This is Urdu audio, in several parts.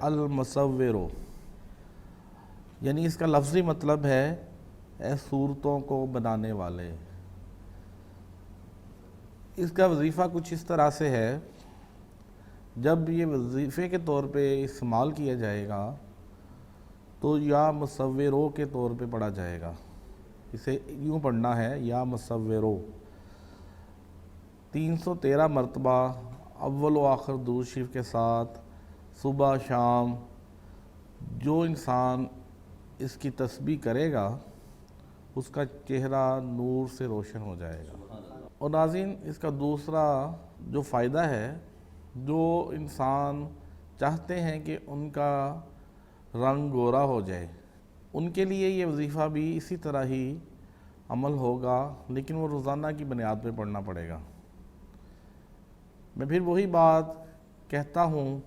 المصورو یعنی اس کا لفظی مطلب ہے اے صورتوں کو بنانے والے۔ اس کا وظیفہ کچھ اس طرح سے ہے، جب یہ وظیفے کے طور پہ استعمال کیا جائے گا تو یا مصورو کے طور پہ پڑھا جائے گا۔ اسے یوں پڑھنا ہے یا مصورو 313 مرتبہ اول و آخر درود شریف کے ساتھ صبح شام جو انسان اس کی تسبیح کرے گا اس کا چہرہ نور سے روشن ہو جائے گا۔ اور ناظرین، اس کا دوسرا جو فائدہ ہے، جو انسان چاہتے ہیں کہ ان کا رنگ گورا ہو جائے، ان کے لیے یہ وظیفہ بھی اسی طرح ہی عمل ہوگا، لیکن وہ روزانہ کی بنیاد پہ پڑھنا پڑے گا۔ میں پھر وہی بات کہتا ہوں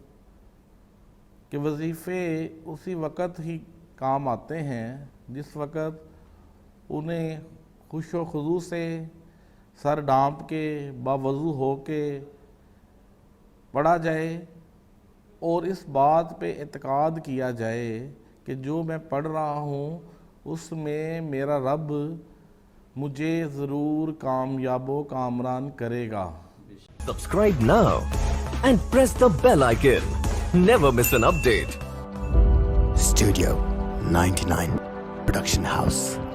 کہ وظیفے اسی وقت ہی کام آتے ہیں جس وقت انہیں خوش و خضوع سے سر ڈھانپ کے باوضو ہو کے پڑھا جائے اور اس بات پہ اعتقاد کیا جائے کہ جو میں پڑھ رہا ہوں اس میں میرا رب مجھے ضرور کامیاب و کامران کرے گا۔ Subscribe now and press the bell icon. Never miss an update. Studio 99 Production House.